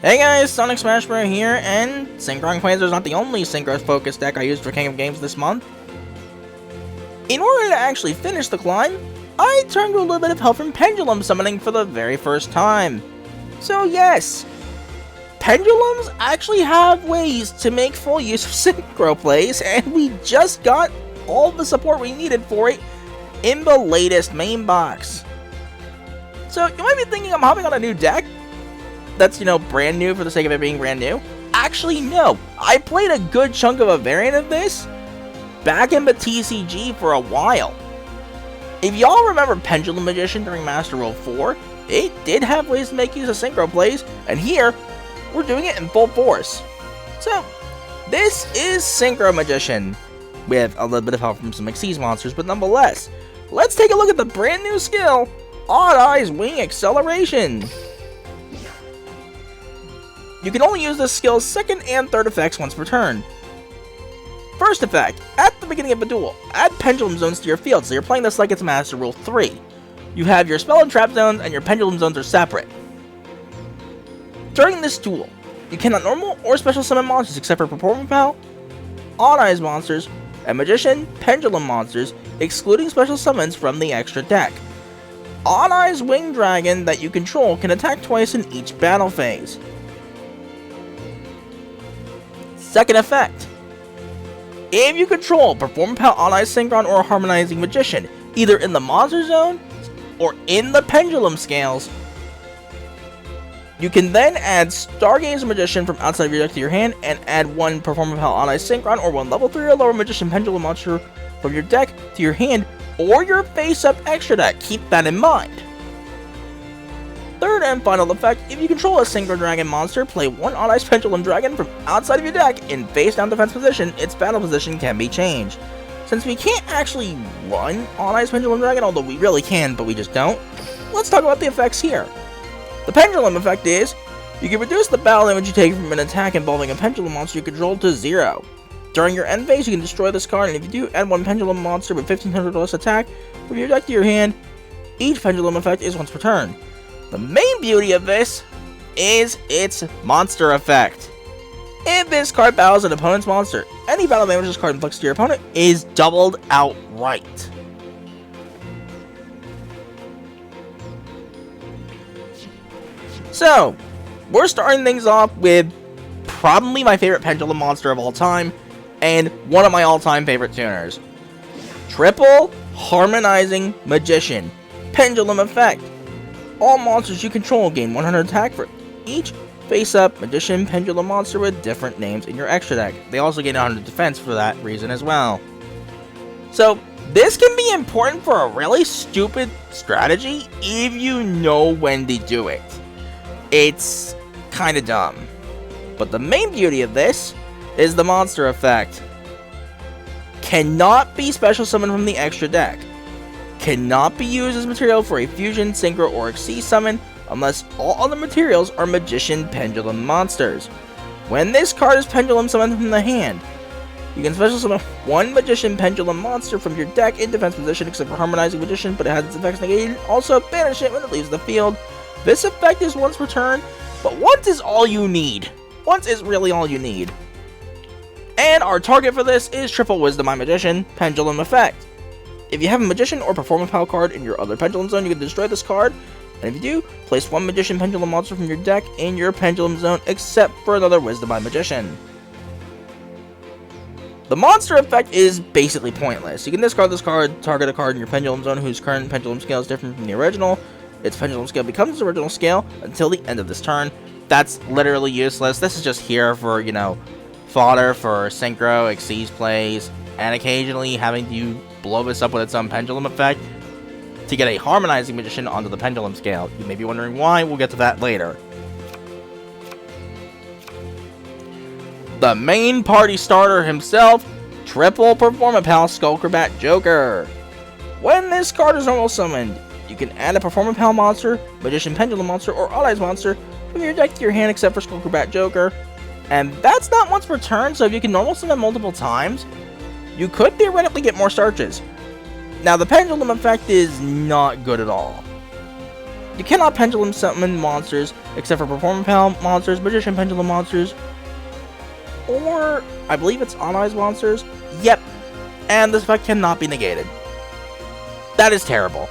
Hey guys, Sonic Smash Bros. Here, and Synchro Quasar is not the only Synchro-focused deck I used for King of Games this month. In order to actually finish the climb, I turned to a little bit of help from Pendulum Summoning for the very first time. So yes, Pendulums actually have ways to make full use of Synchro plays, and we just got all the support we needed for it in the latest main box. So you might be thinking I'm hopping on a new deck that's, brand new for the sake of it being brand new. Actually, no. I played a good chunk of a variant of this back in the TCG for a while. If y'all remember Pendulum Magician during Master Rule 4, it did have ways to make use of Synchro plays, and here, we're doing it in full force. So, this is Synchro Magician, with a little bit of help from some Xyz monsters, but nonetheless, let's take a look at the brand new skill, Odd Eyes Wing Acceleration. You can only use this skill's second and third effects once per turn. First effect, at the beginning of a duel, add Pendulum Zones to your field, so you're playing this like it's Master Rule 3. You have your Spell and Trap Zones, and your Pendulum Zones are separate. During this duel, you cannot normal or special summon monsters except for Performance Pal, Odd Eyes monsters, and Magician Pendulum monsters, excluding special summons from the extra deck. Odd Eyes Wing Dragon that you control can attack twice in each battle phase. Second effect. If you control Perform Pal Odd Eyes Synchron or Harmonizing Magician, either in the Monster Zone or in the Pendulum Scales, you can then add Stargazer Magician from outside of your deck to your hand and add one Perform Pal Odd Eyes Synchron or one level 3 or lower Magician Pendulum monster from your deck to your hand or your face-up extra deck. Keep that in mind. Third and final effect, if you control a Synchro Dragon monster, play one Odd Eyes Pendulum Dragon from outside of your deck in face-down defense position, its battle position can be changed. Since we can't actually run Odd Eyes Pendulum Dragon, although we really can, but we just don't, let's talk about the effects here. The Pendulum effect is, you can reduce the battle damage you take from an attack involving a Pendulum monster you control to 0. During your end phase, you can destroy this card, and if you do, add one Pendulum monster with 1500 or less attack from your deck to your hand. Each Pendulum effect is once per turn. The main beauty of this is its monster effect. If this card battles an opponent's monster, any battle damage this card inflicts to your opponent is doubled outright. So, we're starting things off with probably my favorite Pendulum monster of all time, and one of my all-time favorite tuners. Triple Harmonizing Magician. Pendulum effect. All monsters you control gain 100 attack for each face-up Magician Pendulum monster with different names in your extra deck. They also gain 100 defense for that reason as well. So, this can be important for a really stupid strategy if you know when to do it. It's kinda dumb. But the main beauty of this is the monster effect. Cannot be special summoned from the extra deck. Cannot be used as material for a Fusion, Synchro, or Xyz summon unless all other materials are Magician Pendulum monsters. When this card is Pendulum summoned from the hand, you can special summon one Magician Pendulum monster from your deck in defense position except for Harmonizing Magician, but it has its effects negated. Also, banish it when it leaves the field. This effect is once per turn, but once is all you need. Once is really all you need. And our target for this is Triple Wisdom Eye Magician Pendulum effect. If you have a Magician or Performance Pal card in your other Pendulum Zone, you can destroy this card, and if you do, place one Magician Pendulum monster from your deck in your Pendulum Zone, except for another Wisdom Eye Magician. The monster effect is basically pointless. You can discard this card, target a card in your Pendulum Zone whose current Pendulum scale is different from the original. Its Pendulum scale becomes its original scale until the end of this turn. That's literally useless. This is just here for, fodder for Synchro, Xyz plays, and occasionally having to blow this up with its own Pendulum effect to get a Harmonizing Magician onto the Pendulum scale. You may be wondering why, we'll get to that later. The main party starter himself, Triple Performance Pal Skullcrobat Joker. When this card is normal summoned, you can add a Performance Pal monster, Magician Pendulum monster, or Odd Eyes monster from your deck to your hand except for Skullcrobat Joker. And that's not once per turn, so if you can normal summon multiple times, you could theoretically get more searches. Now, the Pendulum effect is not good at all. You cannot Pendulum Summon monsters except for Performance Pal monsters, Magician Pendulum monsters, or I believe it's On Eyes monsters. Yep, and this effect cannot be negated. That is terrible.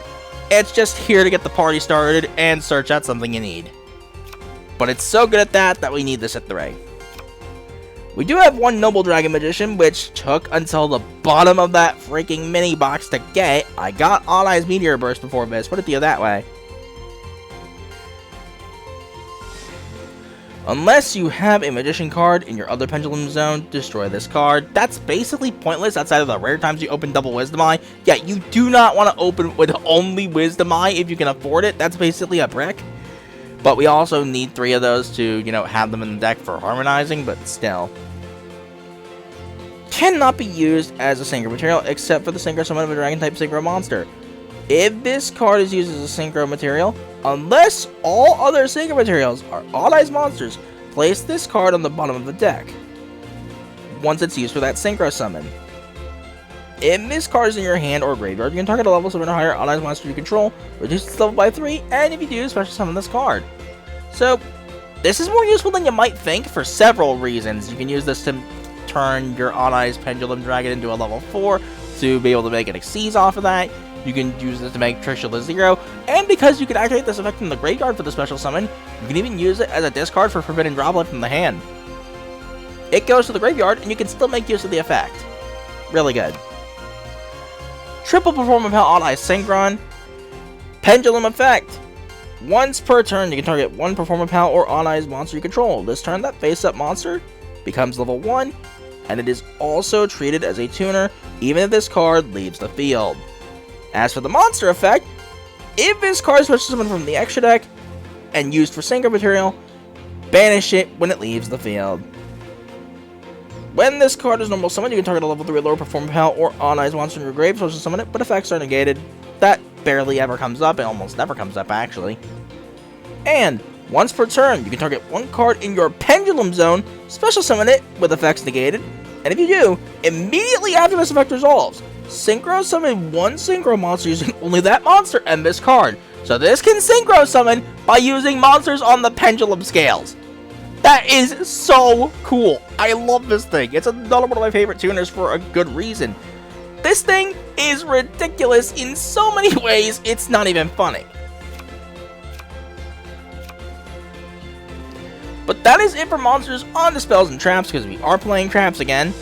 It's just here to get the party started and search out something you need. But it's so good at that we need this at 3. We do have one Noble Dragon Magician, which took until the bottom of that freaking mini box to get. I got On Eyes Meteor Burst before this, put it to you that way. Unless you have a Magician card in your other Pendulum Zone, destroy this card. That's basically pointless outside of the rare times you open double Wisdom Eye. Yeah, you do not want to open with only Wisdom Eye if you can afford it. That's basically a brick. But we also need 3 of those to, have them in the deck for Harmonizing, but still. Cannot be used as a Synchro material except for the Synchro Summon of a Dragon-type Synchro monster. If this card is used as a Synchro material, unless all other Synchro materials are On Eyes monsters, place this card on the bottom of the deck once it's used for that Synchro Summon. If this card is in your hand or graveyard, you can target a level 7 or higher On Eyes monster you control, reduce its level by 3, and if you do, special summon this card. So, this is more useful than you might think for several reasons. You can use this to turn your On Eyes Pendulum Dragon into a level 4 to be able to make an Xyz off of that. You can use this to make Trishula 0, and because you can activate this effect in the graveyard for the special summon, you can even use it as a discard for Forbidden Droplet from the hand. It goes to the graveyard, and you can still make use of the effect. Really good. Triple Performance Pal On Eyes Synchron. Pendulum effect. Once per turn, you can target one Performance Pal or On Eyes monster you control. This turn, that face-up monster becomes level 1, and it is also treated as a tuner, even if this card leaves the field. As for the monster effect, if this card switches someone from the extra deck and used for Synchro material, banish it when it leaves the field. When this card is normal summon, you can target a level 3 lower Performance Pal or On Eyes monster in your grave, so to summon it, but effects are negated. That barely ever comes up, it almost never comes up actually. And once per turn, you can target one card in your Pendulum Zone, special summon it with effects negated, and if you do, immediately after this effect resolves, Synchro Summon one Synchro monster using only that monster and this card. So this can Synchro Summon by using monsters on the Pendulum scales. That is so cool. I love this thing. It's another one of my favorite tuners for a good reason. This thing is ridiculous in so many ways, it's not even funny. But that is it for monsters on the spells and traps, because we are playing traps again.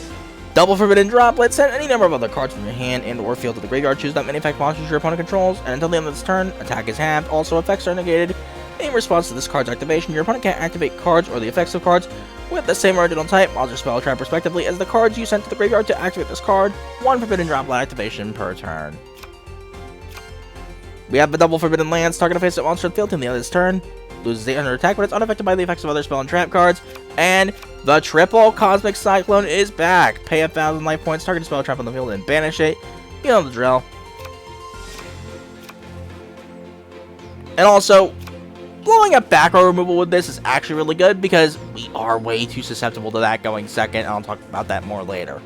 Double Forbidden Droplet, send any number of other cards from your hand and or field to the graveyard, choose that many effect monsters your opponent controls, and until the end of this turn, attack is halved. Also, effects are negated. In response to this card's activation, your opponent can't activate cards or the effects of cards with the same original type, monster, spell, trap, respectively, as the cards you sent to the graveyard to activate this card. One Forbidden Droplet activation per turn. We have the Double Forbidden Lands, target a face-up monster in the field until the end of this turn. Loses 800 attack, but it's unaffected by the effects of other spell and trap cards. And the Triple Cosmic Cyclone is back. Pay 1,000 life points, target a spell trap on the field, and banish it. You know the drill. And also, blowing up back row removal with this is actually really good because we are way too susceptible to that going second, and I'll talk about that more later.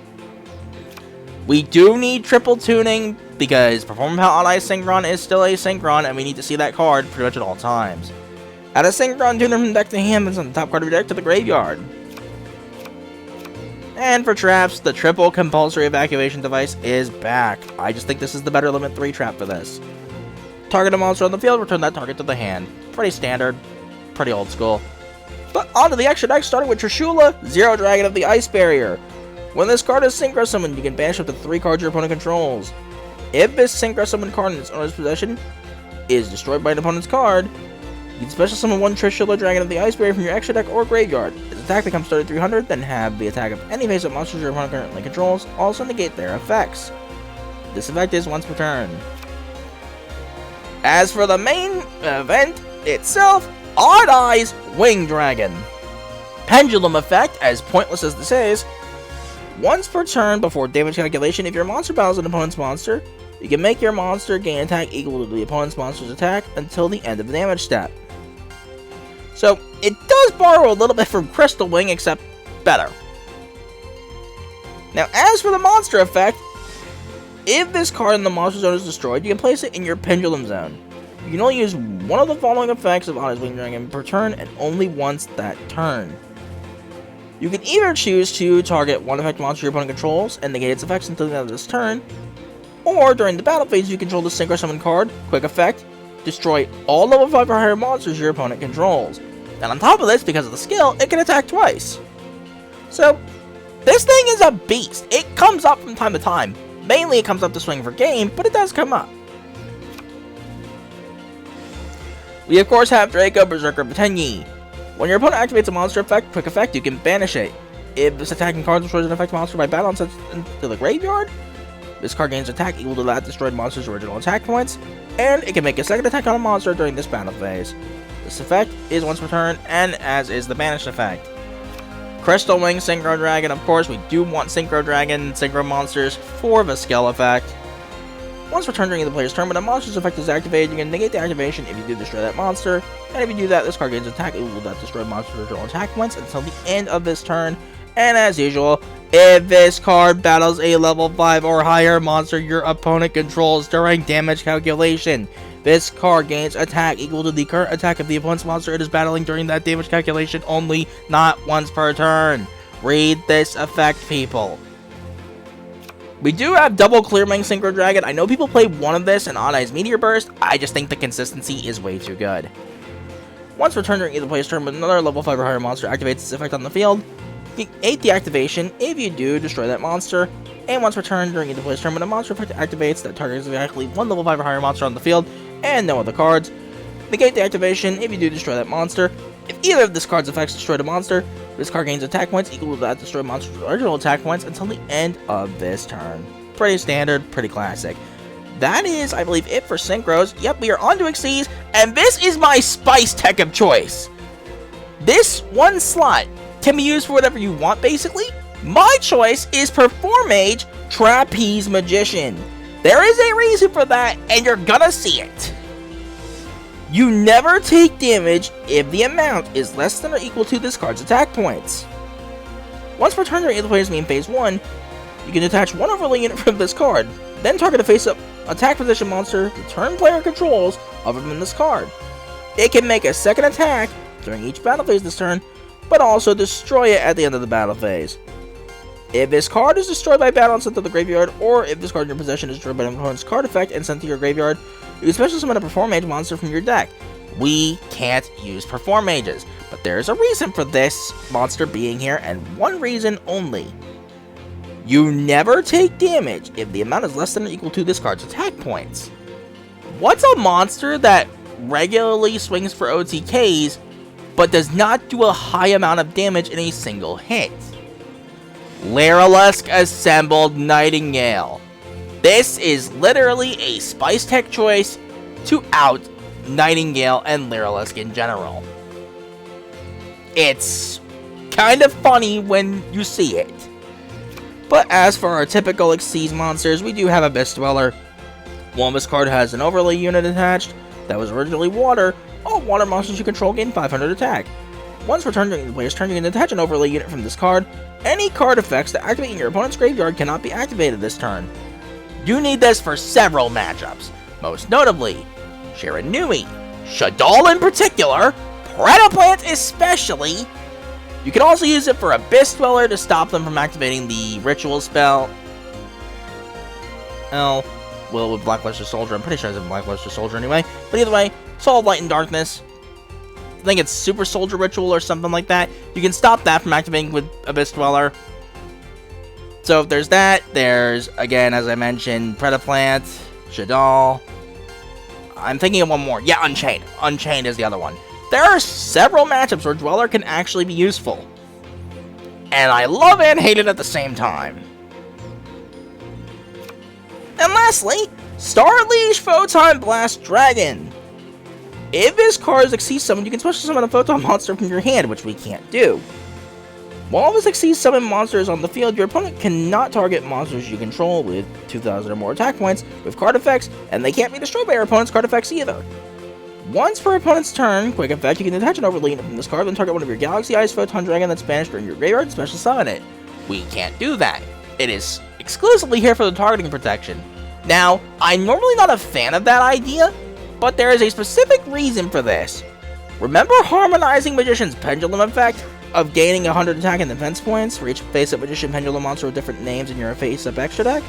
We do need triple tuning because Performance Pal On Eyes Synchron is still a Synchron, and we need to see that card pretty much at all times. Add a Synchron tuner from deck to hand and send the top card of your deck to the graveyard. And for traps, the triple compulsory evacuation device is back. I just think this is the better limit 3 trap for this. Target a monster on the field, return that target to the hand. Pretty standard, pretty old school. But onto the extra deck, starting with Trishula, Zero Dragon of the Ice Barrier. When this card is Synchro Summoned, you can banish up to 3 cards your opponent controls. If this Synchro Summoned card in its owner's possession is destroyed by an opponent's card, you can special summon one Trishula Dragon of the Ice Barrier from your extra deck or graveyard. Its attack becomes 3300, then have the attack of any face-up monsters your opponent currently controls also negate their effects. This effect is once per turn. As for the main event itself, Odd Eyes Wing Dragon. Pendulum effect, as pointless as this is, once per turn before damage calculation, if your monster battles an opponent's monster, you can make your monster gain attack equal to the opponent's monster's attack until the end of the damage step. So, it does borrow a little bit from Crystal Wing, except better. Now, as for the monster effect, if this card in the monster zone is destroyed, you can place it in your Pendulum Zone. you can only use one of the following effects of Harmonizing Magician per turn, and only once that turn. You can either choose to target one effect monster your opponent controls and negate its effects until the end of this turn, or during the battle phase you control the Synchro Summon card, quick effect, destroy all level 5 or higher monsters your opponent controls. And on top of this, because of the skill, it can attack twice. So, this thing is a beast. It comes up from time to time. Mainly it comes up to swing for game, but it does come up. We of course have Draco, Berserker, Batenyi. When your opponent activates a monster effect, quick effect, you can banish it. If this attacking card destroys an effect monster by battle and sends it into the graveyard, this card gains attack equal to that destroyed monster's original attack points, and it can make a second attack on a monster during this battle phase. This effect is once per turn, and as is the banish effect. Crystal Wing, Synchro Dragon, of course we do want Synchro Dragon and Synchro monsters for the skill effect. Once per turn during the player's turn, when a monster's effect is activated, you can negate the activation if you do destroy that monster, and if you do that, this card gains attack equal to that destroyed monster's original attack points until the end of this turn. And as usual, if this card battles a level 5 or higher monster your opponent controls during damage calculation, this card gains attack equal to the current attack of the opponent's monster it is battling during that damage calculation only, not once per turn. Read this effect, people. We do have double Clearwing Synchro Dragon. I know people play one of this and Odd Eyes Meteor Burst. I just think the consistency is way too good. Once per turn during either player's turn, when another level 5 or higher monster activates its effect on the field, negate the activation. If you do, destroy that monster. And once per turn during either player's turn, when a monster effect activates that targets exactly one level 5 or higher monster on the field and no other cards, negate the activation. If you do, destroy that monster. If either of this card's effects destroy the monster, this card gains attack points equal to that destroyed monster's original attack points until the end of this turn. Pretty standard, pretty classic. That is, I believe, it for Synchros. Yep, we are on to Xyz, and this is my Spice Tech of choice. This one slot can be used for whatever you want, basically. My choice is Performage Trapeze Magician. There is a reason for that, and you're gonna see it. You never take damage if the amount is less than or equal to this card's attack points. Once per turn during the player's main phase 1, you can detach one overlay unit from this card, then target a face-up attack position monster the turn player controls other than this card. It can make a second attack during each battle phase this turn, but also destroy it at the end of the battle phase. If this card is destroyed by battle and sent to the graveyard, or if this card in your possession is destroyed by an opponent's card effect and sent to your graveyard, you can special summon a Perform Mage monster from your deck. We can't use Perform Mages, but there is a reason for this monster being here, and one reason only. You never take damage if the amount is less than or equal to this card's attack points. What's a monster that regularly swings for OTKs, but does not do a high amount of damage in a single hit? Lyrilusc Assembled Nightingale. This is literally a Spice Tech choice to out Nightingale and Lyrilusc in general. It's kind of funny when you see it. But as for our typical Xyz monsters, we do have Abyss Dweller. One of this card has an overlay unit attached that was originally water. All water monsters you control gain 500 attack. Once per turn during the player's turn, you can detach an overlay unit from this card. Any card effects that activate in your opponent's graveyard cannot be activated this turn. You need this for several matchups, most notably Shiranui, Shaddoll in particular, Predaplant especially. You can also use it for Abyss Dweller to stop them from activating the ritual spell. Oh, well, with Blackluster Soldier, I'm pretty sure it's a Blackluster Soldier anyway. But either way, Soul of Light and Darkness. I think it's Super Soldier Ritual or something like that. You can stop that from activating with Abyss Dweller. So if there's that, there's, again, as I mentioned, Predaplant, Shaddoll. I'm thinking of one more. Yeah, Unchained. Unchained is the other one. There are several matchups where Dweller can actually be useful. And I love and hate it at the same time. And lastly, Starliege Photon Blast Dragon. If this card is Xyz summoned, you can special summon a Photon monster from your hand, which we can't do. While this Xyz summon monster is on the field, your opponent cannot target monsters you control with 2,000 or more attack points with card effects, and they can't be destroyed by your opponent's card effects either. Once per opponent's turn, quick effect, you can detach an overlay unit from this card, then target one of your Galaxy Eyes Photon Dragon that's banished during your graveyard and special summon it. We can't do that. It is exclusively here for the targeting protection. Now, I'm normally not a fan of that idea, But there is a specific reason for this. Remember Harmonizing Magician's Pendulum effect of gaining 100 attack and defense points for each face-up Magician Pendulum monster with different names in your face-up extra deck?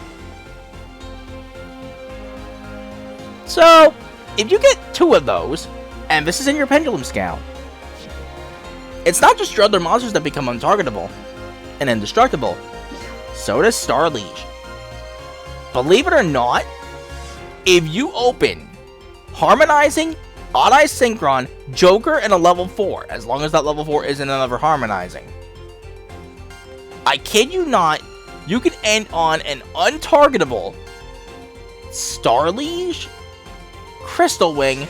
So, if you get 2 of those, and this is in your Pendulum scale, it's not just your other monsters that become untargetable and indestructible, so does Star Liege. Believe it or not, if you open Harmonizing, Odd-Eye Synchron, Joker, and a level 4, as long as that level 4 isn't another Harmonizing, I kid you not, you can end on an untargetable Star Liege, Crystal Wing,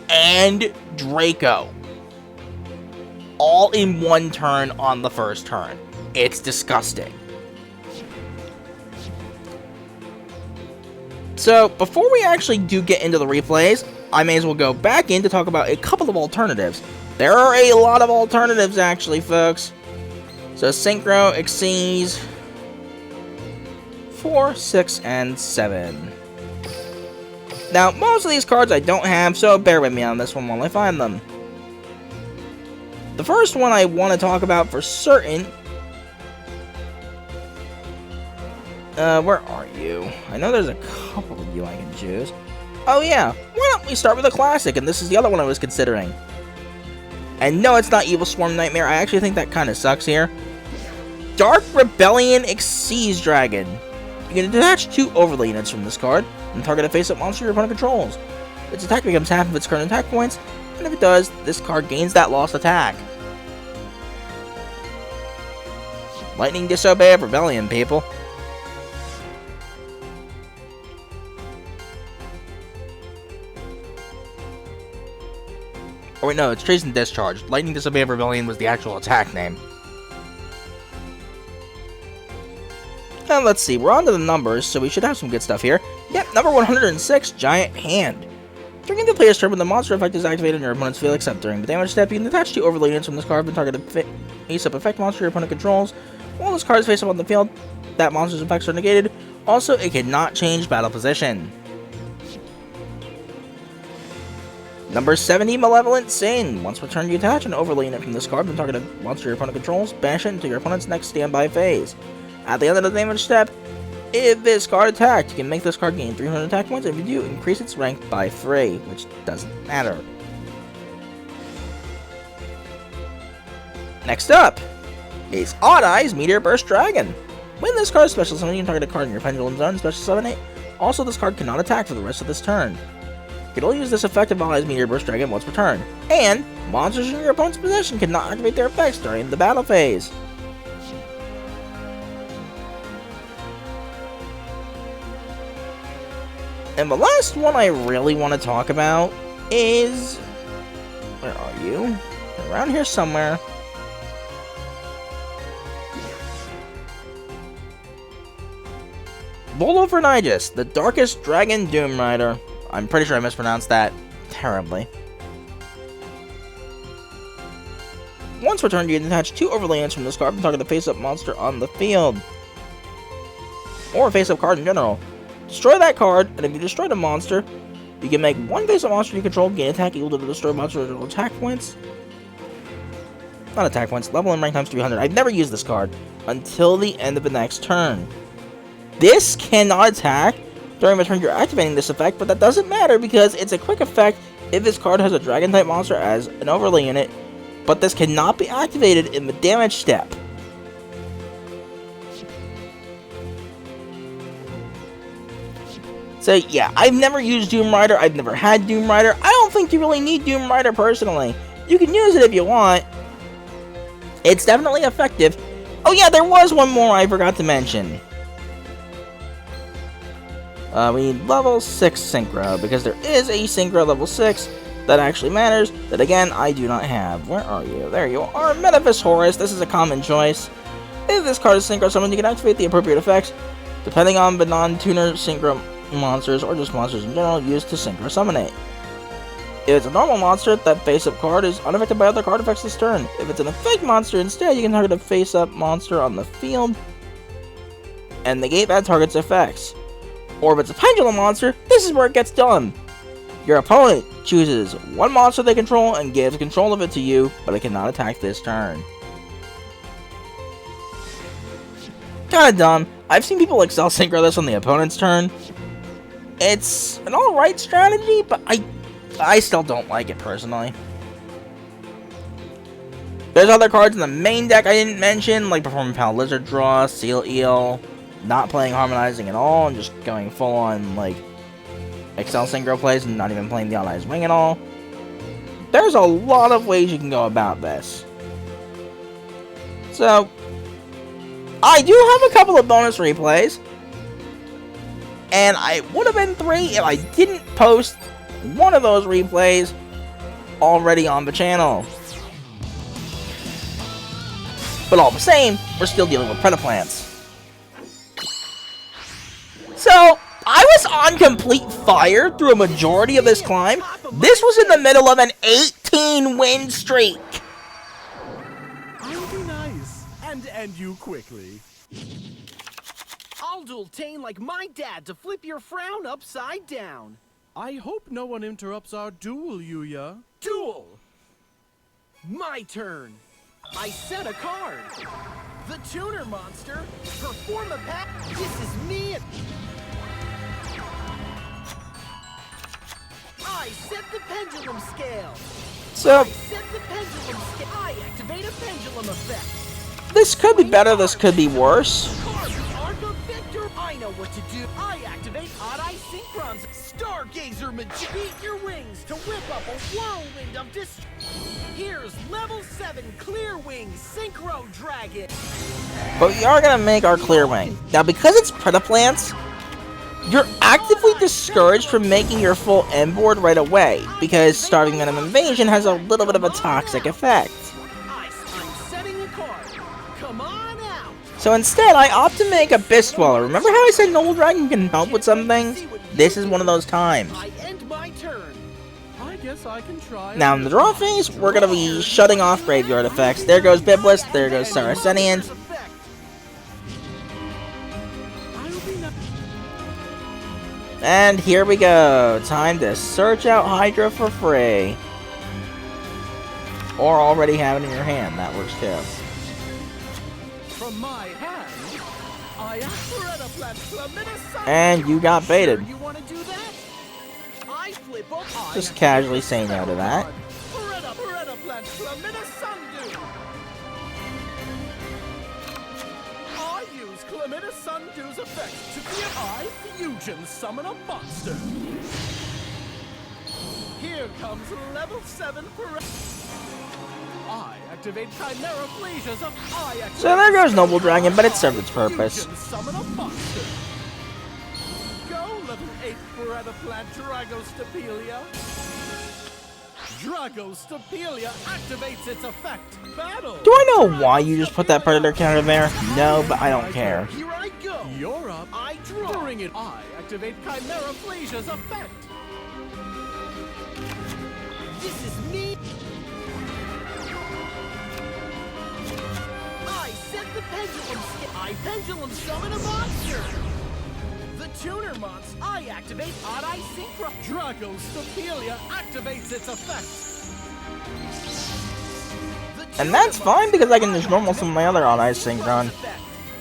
and Draco, all in one turn on the first turn. It's disgusting. So, before we actually do get into the replays, I may as well go back in to talk about a couple of alternatives. There are a lot of alternatives, actually, folks. So, Synchro exceeds 4, 6, and 7. Now, most of these cards I don't have, so bear with me on this one while I find them. The first one I want to talk about for certain... where are you? I know there's a couple of you I can choose. Oh yeah, why don't we start with a classic, and this is the other one I was considering. And no, it's not Evil Swarm Nightmare, I actually think that kind of sucks here. Dark Rebellion Xyz Dragon. You can detach 2 overlay units from this card, and target a face-up monster your opponent controls. Its attack becomes half of its current attack points, and if it does, this card gains that lost attack. Lightning Disobey of Rebellion, people. Oh wait, no, it's Treason Discharge. Lightning Disobey of Rebellion was the actual attack name. And let's see, we're on to the numbers, so we should have some good stuff here. Yep, number 106, Giant Hand. During the player's turn, when the monster effect is activated on your opponent's field, except during the damage step, you can attach 2 overlay units from this card and target a face-up effect monster your opponent controls. While this card is face-up on the field, that monster's effects are negated. Also, it cannot change battle position. Number 70, Malevolent Sin. Once per turn, you attach an overlay unit from this card and target a monster your opponent controls, bash it into your opponent's next standby phase. At the end of the damage step, if this card attacked, you can make this card gain 300 attack points, and if you do, increase its rank by 3, which doesn't matter. Next up is Odd-Eye's Meteor Burst Dragon. When this card is special summon, you can target a card in your Pendulum Zone, special summon it. Also, this card cannot attack for the rest of this turn. You can only use this effect of Odd-Eye's Meteor Burst Dragon once per turn, and monsters in your opponent's possession cannot activate their effects during the battle phase. And the last one I really want to talk about is... where are you? Around here somewhere. Volovernigus, the Darkest Dragon Doom Rider. I'm pretty sure I mispronounced that terribly. Once per turn, you can attach 2 overlay units from this card and target the face-up monster on the field. Or a face-up card in general. Destroy that card, and if you destroy the monster, you can make 1 face-up monster you control gain attack equal to the destroyed monster's original attack points. Not attack points, level and rank times 300. I've never used this card until the end of the next turn. This cannot attack during the turn you're activating this effect, but that doesn't matter because it's a quick effect if this card has a dragon-type monster as an overlay unit, but this cannot be activated in the damage step. So yeah, I've never used Doom Rider, I've never had Doom Rider. I don't think you really need Doom Rider personally. You can use it if you want. It's definitely effective. Oh yeah, there was one more I forgot to mention. We need level 6 Synchro, because there is a Synchro level 6 that actually matters, that again, I do not have. Where are you? There you are, Metaphys Horus. This is a common choice. If this card is Synchro Summoned, you can activate the appropriate effects, depending on the non-tuner Synchro monsters, or just monsters in general, used to Synchro Summon it. If it's a normal monster, that face-up card is unaffected by other card effects this turn. If it's an effect monster instead, you can target a face-up monster on the field, and negate that target's effects. Or if it's a Pendulum monster, this is where it gets done. Your opponent chooses one monster they control and gives control of it to you, but it cannot attack this turn. Kinda dumb. I've seen people Excel Synchro this on the opponent's turn. It's an alright strategy, but I still don't like it personally. There's other cards in the main deck I didn't mention, like Performing Pal Lizard Draw, Seal Eel, not playing Harmonizing at all, and just going full on, like, Excel Synchro plays and not even playing the Autoized Wing at all. There's a lot of ways you can go about this. So, I do have a couple of bonus replays, and I would have been 3 if I didn't post one of those replays already on the channel. But all the same, we're still dealing with Predaplants. So, I was on complete fire through a majority of this climb. This was in the middle of an 18-win streak. I'll be nice and end you quickly. I'll duel Tane like my dad to flip your frown upside down. I hope no one interrupts our duel, Yuya. Duel! My turn. I set a card. The Tuner monster. Perform a pack. This is me. I set the pendulum scale. So, I set the pendulum scale. I activate a pendulum effect. this could be better, this could be worse. Card the Arc of Victor. I know what to do. I activate Odd-Eye Synchrons. Stargazer Magician. Beat your wings to whip up a whirlwind of destruction. Here's level 7 Clear Wing Synchro Dragon. But we are going to make our Clear Wing. Now, because it's Predaplants, you're actively discouraged from making your full end board right away, because Starving Venom Invasion has a little bit of a toxic effect. I'm setting a card. Come on out. So instead, I opt to make Abyss Dweller. Remember how I said Noble Dragon can help with some things? This is one of those times. I end my turn. I guess I can try. Now in the draw phase, we're going to be shutting off graveyard effects. There goes Biblis, there goes Saracenian. And here we go. Time to search out Hydra for free. Or already have it in your hand. That works too. From my hand, I And you got baited. You want to do that? I flip up. Just casually say no to that. I use Clementa Sundu's effect to be I fusion summon a monster. Here comes level 7 I activate Chimera Flesias of I activate. So there goes Noble Dragon, but it served its purpose. Summon a monster. Go level 8 Predaplant Dragostapelia. Dragostapelia activates its effect. Battle. Do I know why you just put that Predator counter there? No, but I don't care. Here I go. You're up. I draw. Bring it. I activate Chimera Flesia's effect. This is me. I set the pendulum scale. I pendulum summon a monster. The Tuner monster. I activate Odd-Eye Synchro. Dragostapelia activates its effect. And that's fine because I can just normal some of my other Odd-Eye Synchron.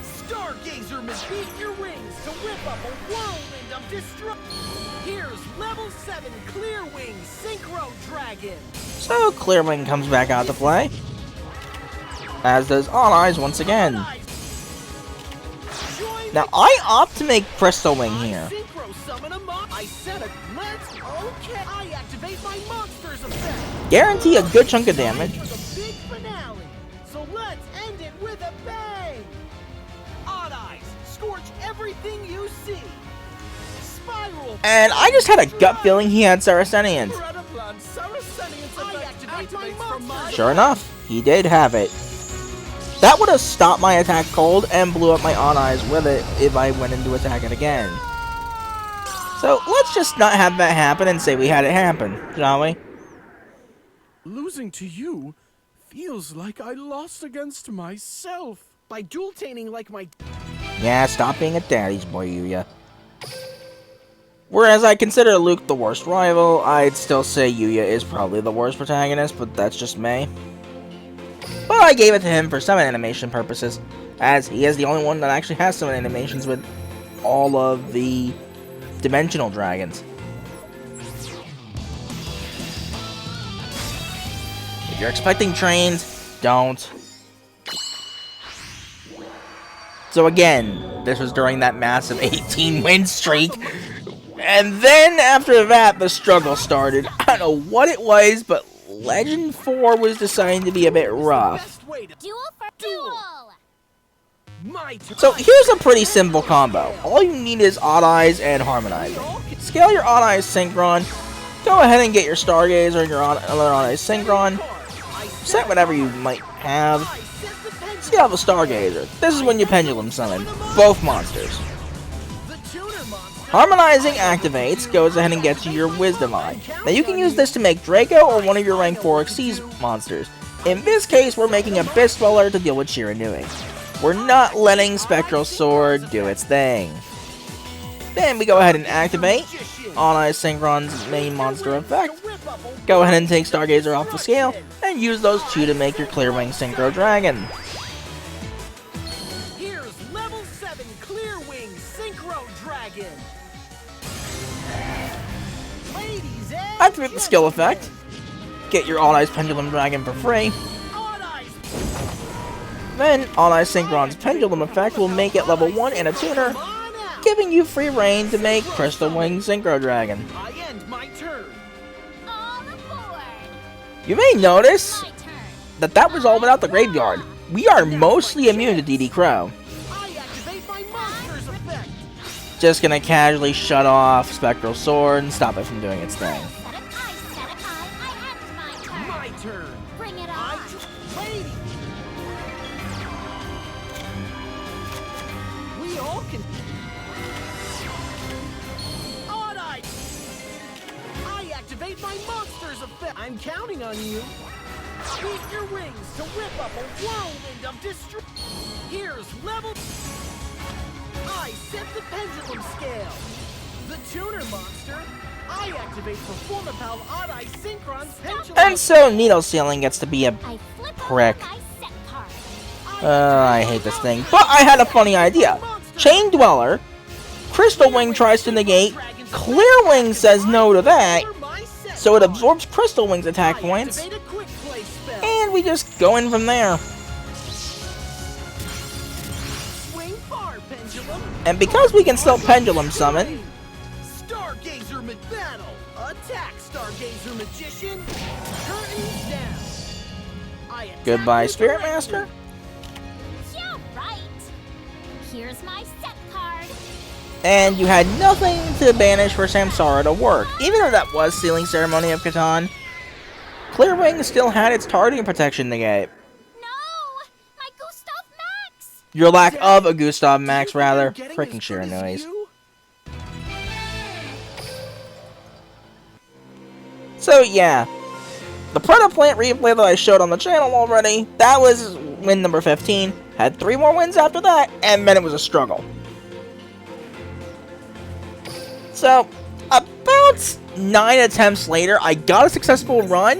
Stargazer must beat your wings to whip up a whirlwind of destruction. Here's level 7 Clear Wing Synchro Dragon. So Clear Wing comes back out to play. As does Odd-Eyes once again. Now I opt to make Crystal Wing here. Synchro summon a I set a let's okay. I activate my monster's effect. Guarantee a good chunk of damage. For the big finale. So let's end it with a bang. Odd Eyes, scorch everything you see. Spiral. And I just had a gut feeling he had Saracenians. Sure enough, he did have it. That would have stopped my attack cold and blew up my Odd-Eyes with it if I went into attack it again. So let's just not have that happen and say we had it happen, shall we? Losing to you feels like I lost against myself. By dual-taning like my... Yeah, stop being a daddy's boy, Yuya. Whereas I consider Luke the worst rival, I'd still say Yuya is probably the worst protagonist, but that's just me. But I gave it to him for summon animation purposes, as he is the only one that actually has summon animations with all of the dimensional dragons. If you're expecting trains, don't. So again, this was during that massive 18-win streak. And then after that, the struggle started. I don't know what it was, but Legend 4 was deciding to be a bit rough. Duel for duel! So here's a pretty simple combo. All you need is Odd Eyes and Harmonizing. Scale your Odd Eyes Synchron. Go ahead and get your Stargazer and your other Odd Eyes Synchron. Set whatever you might have. Scale the Stargazer. This is when you Pendulum Summon both monsters. Harmonizing activates, goes ahead and gets you your Wisdom Eye. Now you can use this to make Draco or one of your rank 4 Xyz monsters. In this case, we're making a Abyss Dweller to deal with Shiranui. We're not letting Spectral Sword do its thing. Then we go ahead and activate Odd Eyes Synchron's main monster effect. Go ahead and take Stargazer off the scale, and use those two to make your Clearwing Synchro Dragon. Here's level 7 Clearwing Synchro Dragon. Ladies and Activate the skill effect. Get your Odd Eyes Pendulum Dragon for free. Odd Eyes. Then, Odd Eyes Synchron's Pendulum effect will make it level 1 and a tuner, giving you free reign to make Crystal Wing Synchro Dragon. I end my turn. All aboard! You may notice My turn. that was all without the graveyard. We are mostly immune to DD Crow. I activate my monster's effect. Just gonna casually shut off Spectral Sword and stop it from doing its thing. My turn. Bring it I on! lady. We all can. Odd Eyes. I activate my monster's effect. I'm counting on you. Beat your wings to whip up a whirlwind of destruction. Here's level. I set the pendulum scale. The tuner monster. I activate Performapal Odd Eye Synchron's pendulum. And so Needle Sealing gets to be a I flip prick. my set card. I hate this thing. But I had a funny idea. Chain Dweller. Crystal Wing tries to negate. Clear Wing says no to that. So it absorbs Crystal Wing's attack points. And we just go in from there. Swing far, pendulum. And because we can still Pendulum Summon, Stargazer battle. Attack, Stargazer Magician. Curtains down. I attack goodbye with Spirit Director. Master. Yeah, right. Here's my set card. And you had nothing to banish for Samsara to work. Even though that was Sealing Ceremony of Catan, Clearwing still had its targeting protection negate. No! My Gustav Max! Your lack of a Gustav Max, Do you think rather. I'm getting Freaking as good as Shiranui. you? So yeah, the Predaplant replay that I showed on the channel already, that was win number 15. Had 3 more wins after that, and then it was a struggle. So, about 9 attempts later, I got a successful run,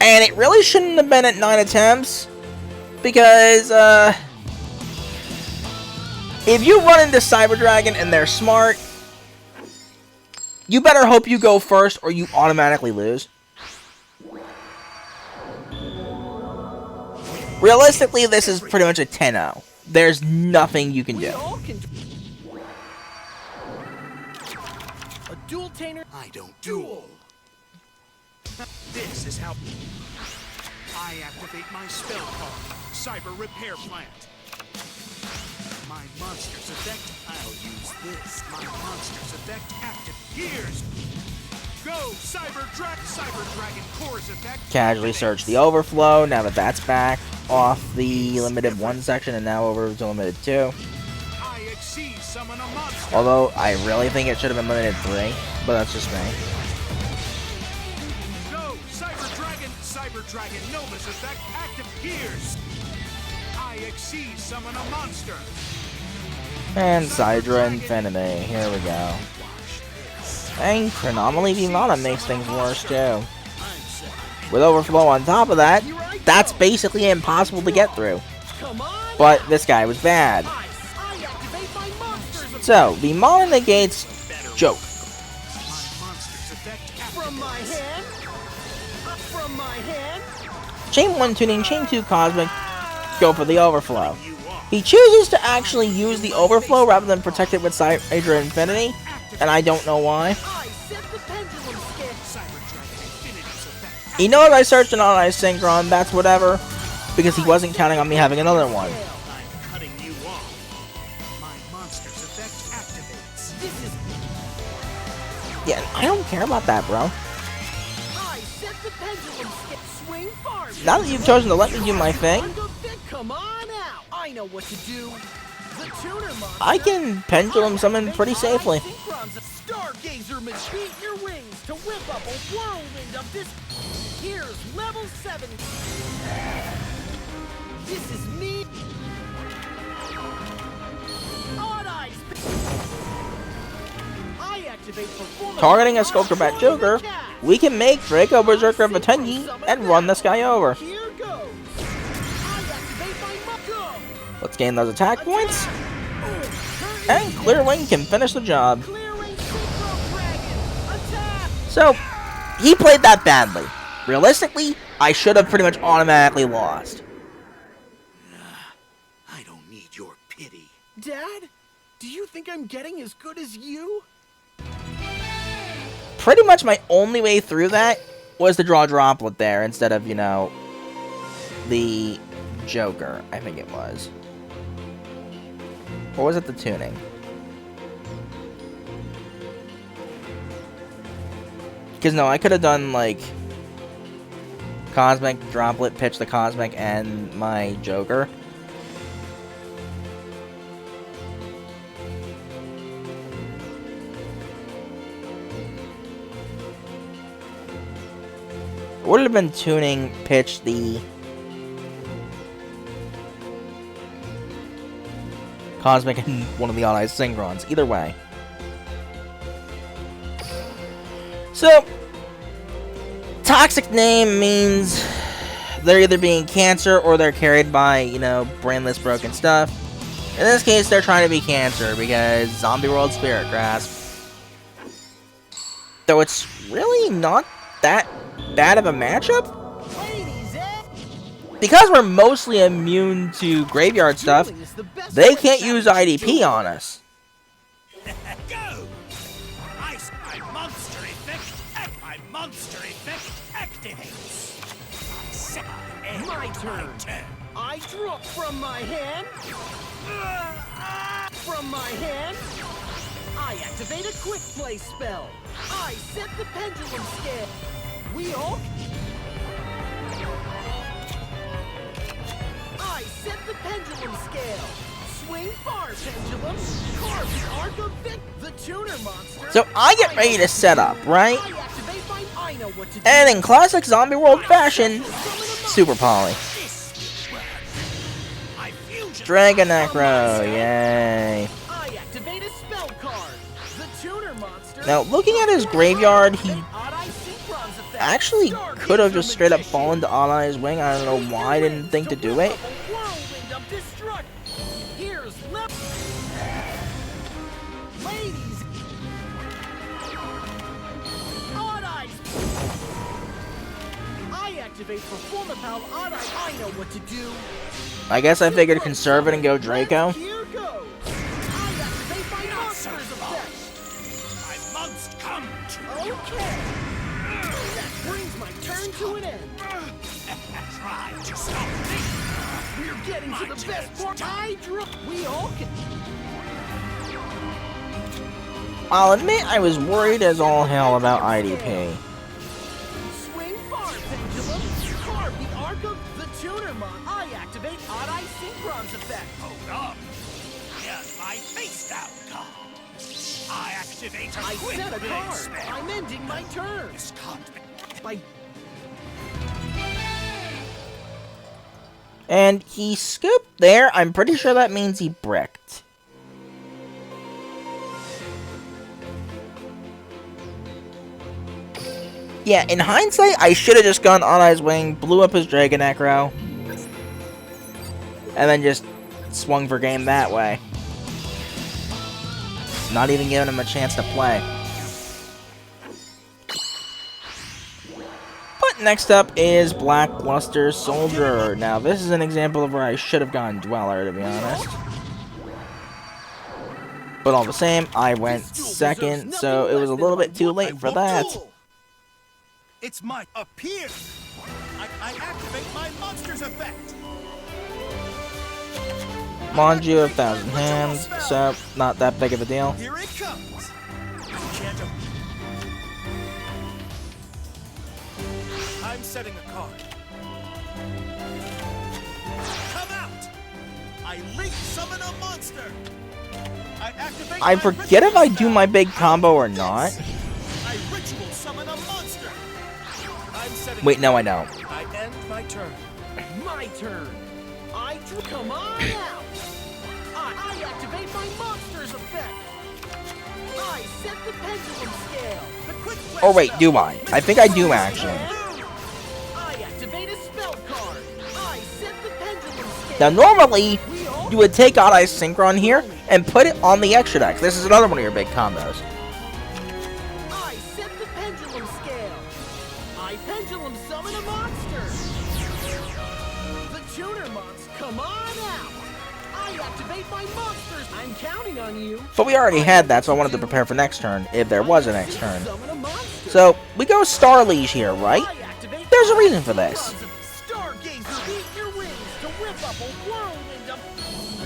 and it really shouldn't have been at 9 attempts, because, if you run into Cyber Dragon and they're smart, you better hope you go first or you automatically lose. Realistically, this is pretty much a 10-0. There's nothing you can We do. all can do. A dual tainer. I don't duel. This is how I activate my spell card, Cyber Repair Plant. My monster's effect, I'll use this. My monster's effect active. Here's go, Cyber Dragon Core's effect. Casually search the overflow, now that that's back off the limited 1 section and now over to limited 2. I exceed summon a monster. Although, I really think it should have been limited 3, but that's just me. Go, Cyber Dragon Nova's effect active. Here's I exceed summon a monster. And Sidra Infinity, here we go. And Chronomaly Vimana makes things worse too. With Overflow on top of that, that's basically impossible to get through. But this guy was bad. So, Vimana negates Joke. Chain 1 tuning, Chain 2 Cosmic, go for the Overflow. He chooses to actually use the Overflow rather than protect it with Hydra Infinity, and I don't know why. He knows I searched an Automatic Synchron, that's whatever, because he wasn't counting on me having another one. Yeah, I don't care about that, bro. Now that you've chosen to let me do my thing, I can Pendulum Summon pretty safely. Here's level 7. This is me. I activate performance. Targeting a Skulker Bat Joker, we can make Draco Berserker Vatengi and run this guy over. Here goes. I activate my Let's gain those attack points, and Clearwing can finish the job. So, he played that badly. Realistically, I should have pretty much automatically lost. I don't need your pity. Dad, do you think I'm getting as good as you? Pretty much my only way through that was to draw Droplet there instead of, you know, the Joker, I think it was. Or was it the tuning? Because no, I could have done, like, Cosmic, Droplet, pitch the Cosmic, and my Joker. It would have been tuning, pitch the Cosmic, and one of the Automatic Synchrons. Either way. So, toxic name means they're either being cancer or they're carried by, you know, brainless broken stuff. In this case, they're trying to be cancer because Zombie World Spirit Grasp. Though it's really not that bad of a matchup. Because we're mostly immune to graveyard stuff, they can't use IDP on us. Go! My monster effect. My monster effect activates. My turn. I draw from my hand. From my hand, I activate a quick play spell. I set the pendulum scale. We all. I set the pendulum scale. Swing far, pendulum. Carve the arc of Vic, the tuner monster. So I get ready to set up, right? I activate my. I know what to do. And in classic Zombie World fashion, Super Poly. Dragon Necro, yay. I activate a spell card. The tuner monster. Now, looking at his graveyard, he actually could have just straight up fallen to Anai's Wing. I don't know why I didn't think to do it. Ladies. I activate Perform Pal. I know what to do. I guess I figured conserve it and go Draco. Here goes. I activate my monster's effect. I must come to Okay. That brings my turn to an end. try to stop me. We're getting to the best part. I draw. We all can. I'll admit I was worried as all hell about IDP. Swing far, pendulum. Carve the arc of the tuner mon. I activate Odd-Eye Synchron's effect. Hold on. Here's my face down card. I activate a I quick set a play card. spell. I'm ending my turn. This can't be. By And he scooped there. I'm pretty sure that means he bricked. Yeah, in hindsight, I should have just gone on I's Wing, blew up his Dragon Necro, and then just swung for game that way. Not even giving him a chance to play. But next up is Blackluster Soldier. Now, this is an example of where I should have gone Dweller, to be honest. But all the same, I went second, so it was a little bit too late for that. It's my appear. I activate my monster's effect. Mind you, 1,000 hands, so not that big of a deal. Here it comes. Can't I'm setting a card. Come out. I link summon a monster. I activate. I forget if I do my big combo or not. I ritual summon a monster. I'm setting. Wait, no, I don't. I end my turn. My turn. Come on out. I activate my monster's effect. I set the pendulum scale. The quick flip Or wait, spell. do I? I think I do actually. I activate a spell card. I set the pendulum scale. Now, normally, We all you would take Odd Eye Synchron here and put it on the extra deck. This is another one of your big combos. I set the pendulum scale. I pendulum summon a monster. The tuner monster, come on out. I activate my monsters. I'm counting on you. But we already had that, so I wanted to prepare for next turn, if there was a next turn. Summon a monster. So, we go Star Liege here, right? I activate There's a reason for this. Stargazer, beat your wings to whip up a whirlwind of...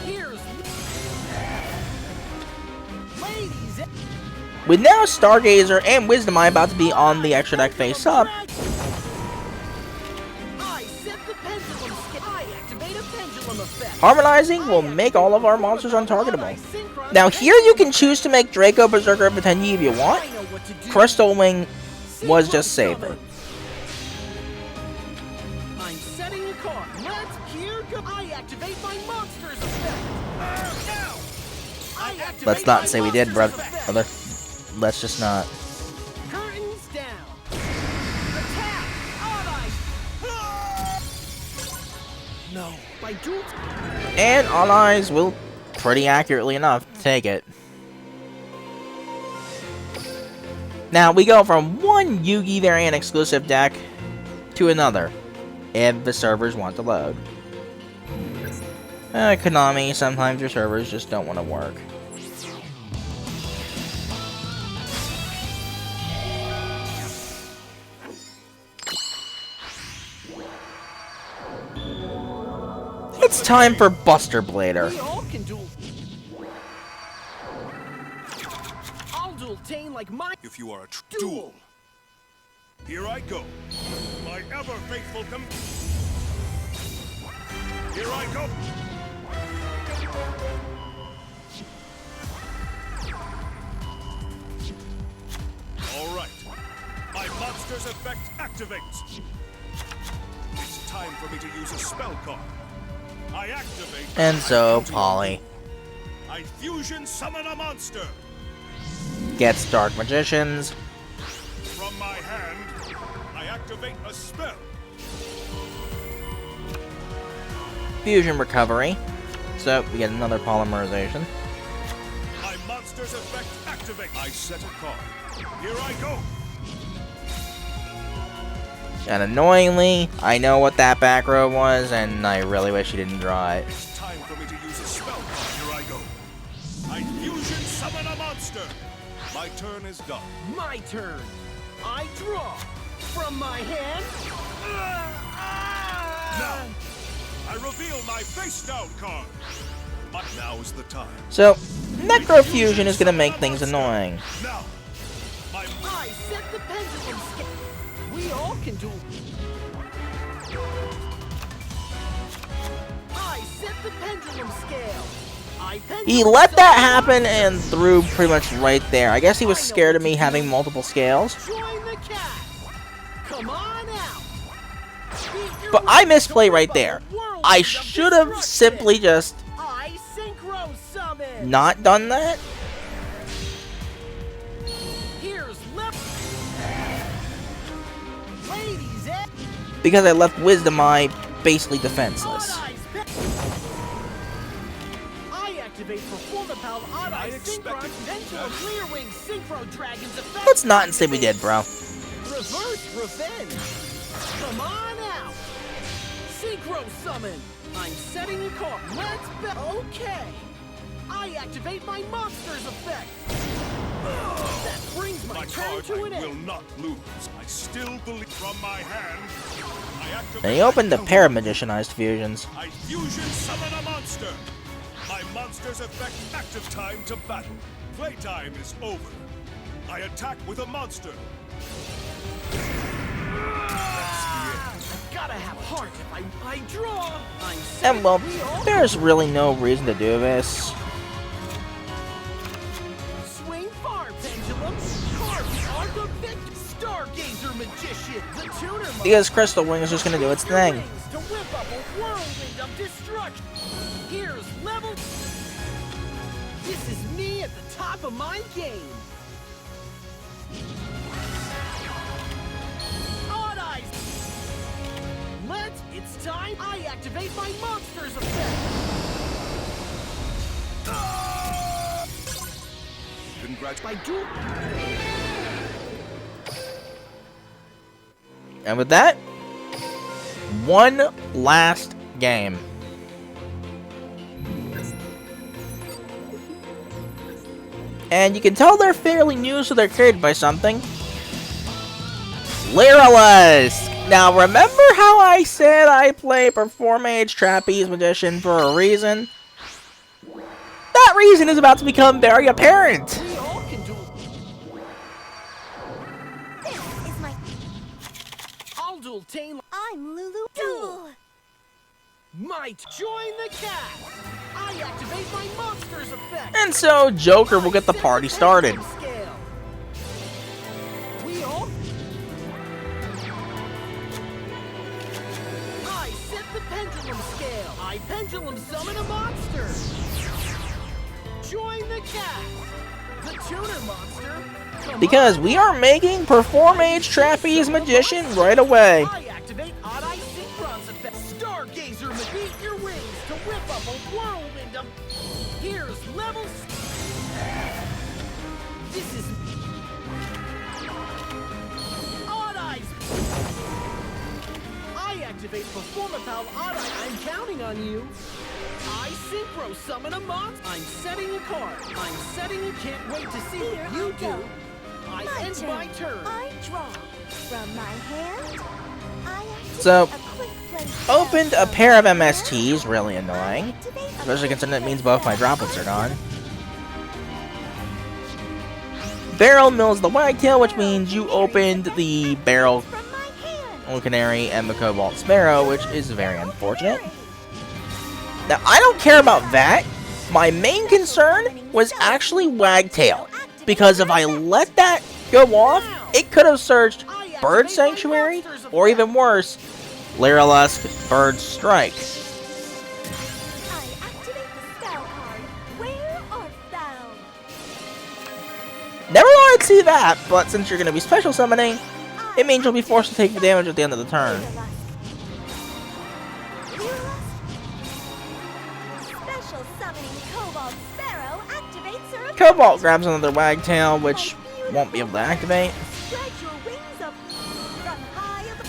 Here's... Ladies... With now Stargazer and Wisdom Eye about to be on the extra deck face up, I set the pendulum scale. I activate a pendulum effect. Harmonizing will make all of our monsters untargetable. Now here you can choose to make Draco, Berserker, and Potengi if you want. I know what to do. Crystal Wing was just safer. I'm setting a card. Let's here go. I activate my monster's effect. Now. I activate Let's not my say we did, monster's brother. effect. Let's just not. Curtains down. Attack. On ice. No. By duel. And On Eyes will, pretty accurately enough, take it. Now, we go from one Yugi variant exclusive deck to another, if the servers want to load. Konami, sometimes your servers just don't want to work. It's time for Buster Blader. We all can duel. I'll duel Tane like my If you are a duel. Here I go. My ever faithful Here I go. All right. My monster's effect activates. It's time for me to use a spell card. I activate. And so, Polly I fusion summon a monster. gets Dark Magicians. From my hand, I activate a spell. Fusion Recovery. So, we get another Polymerization. My monster's effect activate. I set a card. Here I go. And annoyingly, I know what that back row was, and I really wish he didn't draw it. It's time for me to use a spell card. Here I go. I fusion summon a monster. My turn is done. My turn. I draw from my hand. Now, I reveal my face down card. But now is the time. So, Necrofusion is going to make things annoying. Now, my I set the pendulum scale. We all can duel. I set the pendulum scale. He let that happen and threw pretty much right there. I guess he was scared of me having multiple scales. Join the cast. Come on out. But I misplay right there. I should have simply just I Synchro Summon. not done that. Here's left. because I left Wisdom Eye basically defenseless. I activate Performapal Odd Eye Synchron Pendulum Clear Wing Synchro Dragon's effect. Let's not say we did, bro. Reverse Revenge. Come on out. Synchro Summon. I'm setting a card. Let's be okay. I activate my monster's effect. That brings my turn card to an I will end. not lose. I still believe from my hand. I activate And he opened the my pair of Magicianized fusions. I fusion summon a monster. My monster's effect active time to battle. Playtime is over. I attack with a monster. Gotta have heart if I draw. I'm And well, setting wheel. there's really no reason to do this. Swing far, Pendulum. Carve the Arc of Victor. Stargazer Magician. The tuner mode. Because Crystal Wing is just gonna do its Your thing. wings to whip up a whirlwind of destruction. Here's level. This is me at the top of my game. Odd Eyes. It's time. I activate my monster's effect. Congratulations. By duel. And with that, one last game. And you can tell they're fairly new, so they're carried by something. Lyrilisk! Now, remember how I said I play Performage Trapeze Magician for a reason? That reason is about to become very apparent! We all can duel. This is my... I'll duel Tane. I'm Lulu. Duel. Might join the cast. I activate my monster's effect. And so, Joker will get the party started. Scale. We all. I set the pendulum scale. I pendulum summon a monster. Join the cast. The tuner monster. Come Because on. we are making Performage Trapeze Magician right away. I activate Odd Eye Synchron's effect. Stargazer, beat your wings to whip up a whirlwind of. Here's level. This is Odd Eyes. I activate Performapal Odd Eye. I'm counting on you. I Synchro Summon a monster. I'm setting a card. I'm setting a. Can't wait to see Here what you I go. do. I My end turn. my turn. I draw. From my hand, I activate So, a quick play spell opened a from pair of my hand. MSTs, really annoying. Activate a Especially quick considering it play means both my spell. droplets are gone. Barrel mills the Wagtail, which means you opened the Barrel From my hand. Canary and the Cobalt Sparrow, which is very unfortunate. Now, I don't care about that. My main concern was actually Wagtail. Because if I let that go off, it could have searched Bird Sanctuary, or even worse, Lyrilisk Bird Strike. I activate the spell card. Where art thou? Never thought I'd see that, but since you're going to be special summoning, it means you'll be forced to take the damage at the end of the turn. Special summoning Cobalt Sparrow activates her Cobalt grabs another Wagtail, which won't be able to activate. Spread your wings up from high above.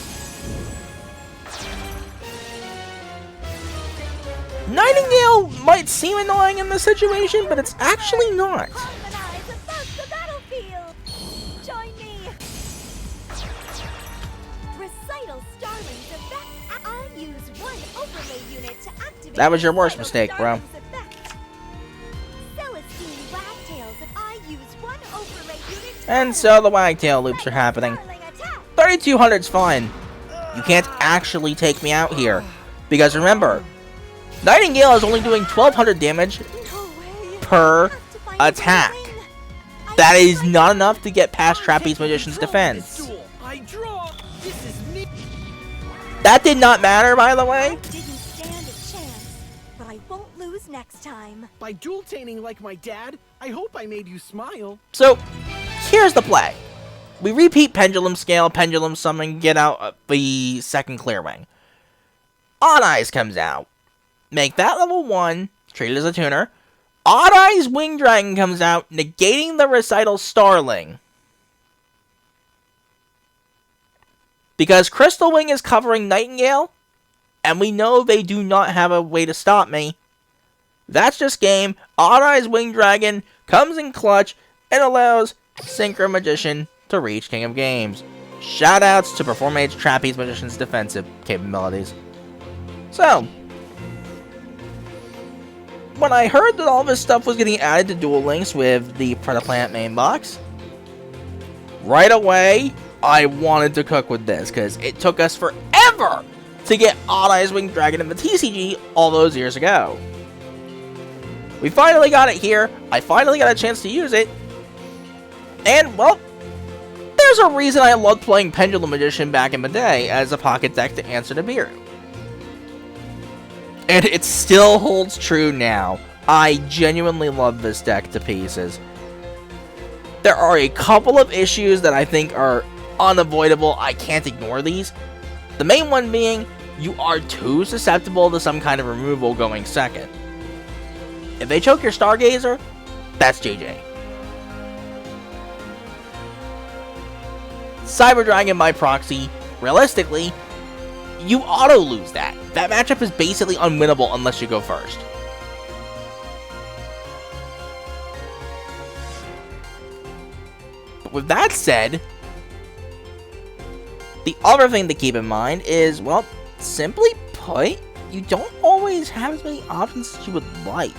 Nightingale might seem annoying in this situation, but it's actually not. Harmonize above the battlefield. Join me. Recital Starling's effect. I use one overlay unit to activate. That was your worst Recital mistake, bro. Starling's effect. Celestine Wagtails. I use one overlay unit. to And so the Wagtail loops are happening. Starling attack. 3200's fine. You can't actually take me out here. Because remember, Nightingale is only doing 1200 damage No way. per Have to find a attack. win. I That use is my not enough to get past I'm Trapeze taking Magician's control of this defense. duel. I draw. This is me. That did not matter, by the I way. didn't stand a chance, but I won't lose next time. By dual-taning like my dad, I hope I made you smile. So, here's the play. we repeat Pendulum Scale, Pendulum Summoning, get out the second Clear Wing. Odd Eyes comes out. Make that level 1, treat it as a tuner. Odd Eyes Wing Dragon comes out, negating the Recital Starling. Because Crystal Wing is covering Nightingale, and we know they do not have a way to stop me. That's just game. Odd Eyes Wing Dragon comes in clutch and allows Synchro Magician to reach King of Games. Shoutouts to Performance Trapeze Magician's defensive capabilities. So, when I heard that all this stuff was getting added to Duel Links with the Predaplanet main box, right away, I wanted to cook with this, because it took us forever to get Odd Eyes Wing Dragon in the TCG all those years ago. We finally got it here, I finally got a chance to use it, and, well, there's a reason I loved playing Pendulum Magician back in the day as a pocket deck to answer to Biru. And it still holds true now. I genuinely love this deck to pieces. There are a couple of issues that I think are unavoidable. I can't ignore these. The main one being, you are too susceptible to some kind of removal going second. If they choke your Stargazer, that's GG. Cyber Dragon by proxy, realistically, you auto-lose that. That matchup is basically unwinnable unless you go first. But with that said, the other thing to keep in mind is, well, simply put, you don't always have as many options as you would like.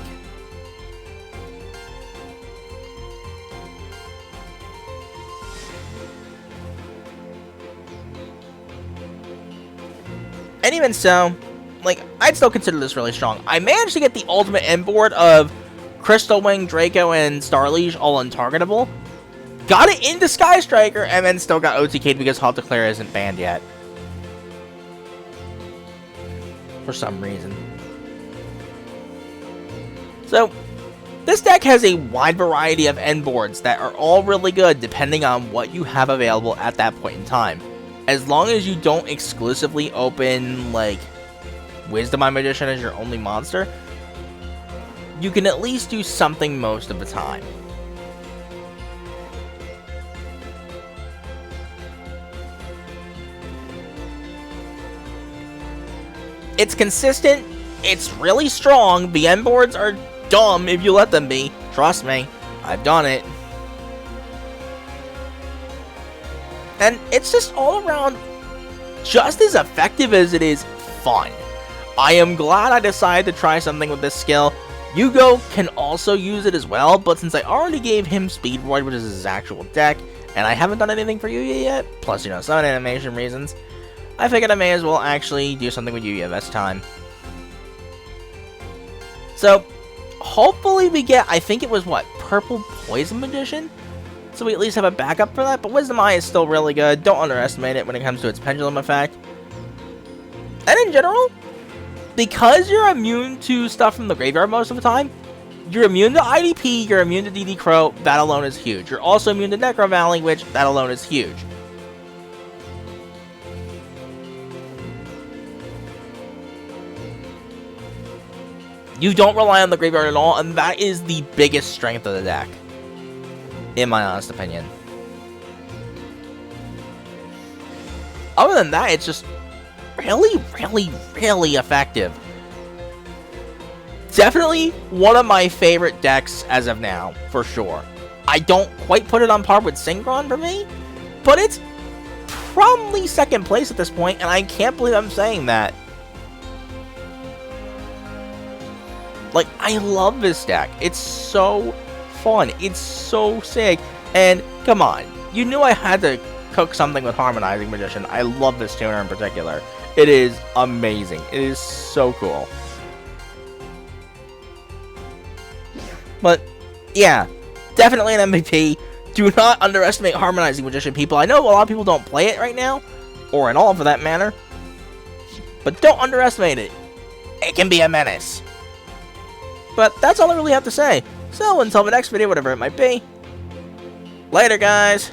And even so, like, I'd still consider this really strong. I managed to get the ultimate end board of Crystal Wing, Draco, and Starliege all untargetable. Got it into Sky Striker, and then still got OTK'd because Halt Declare isn't banned yet. For some reason. So, this deck has a wide variety of end boards that are all really good depending on what you have available at that point in time. As long as you don't exclusively open, like, Wisdom Eye Magician as your only monster, you can at least do something most of the time. It's consistent, it's really strong, the end boards are dumb if you let them be. Trust me, I've done it. And it's just all around just as effective as it is fun. I am glad I decided to try something with this skill. Yugo can also use it as well, but since I already gave him Speed Void, which is his actual deck, and I haven't done anything for Yuya yet, plus, you know, some animation reasons, I figured I may as well actually do something with Yuya this time. So, hopefully we get, I think it was, what, Purple Poison Magician? So we at least have a backup for that, but Wisdom Eye is still really good. Don't underestimate it when it comes to its pendulum effect. And in general, because you're immune to stuff from the graveyard most of the time, you're immune to IDP, you're immune to DD Crow, that alone is huge. You're also immune to Necro Valley, which, that alone is huge. You don't rely on the graveyard at all, and that is the biggest strength of the deck, in my honest opinion. Other than that, it's just really, really, really effective. Definitely one of my favorite decks as of now, for sure. I don't quite put it on par with Synchron for me, but it's probably second place at this point, and I can't believe I'm saying that. Like, I love this deck. It's so fun. It's so sick. And, come on. You knew I had to cook something with Harmonizing Magician. I love this tuner in particular. It is amazing. It is so cool. But, yeah. Definitely an MVP. Do not underestimate Harmonizing Magician, people. I know a lot of people don't play it right now. Or at all, for that matter. But don't underestimate it. It can be a menace. But that's all I really have to say. So, until the next video, whatever it might be. Later, guys.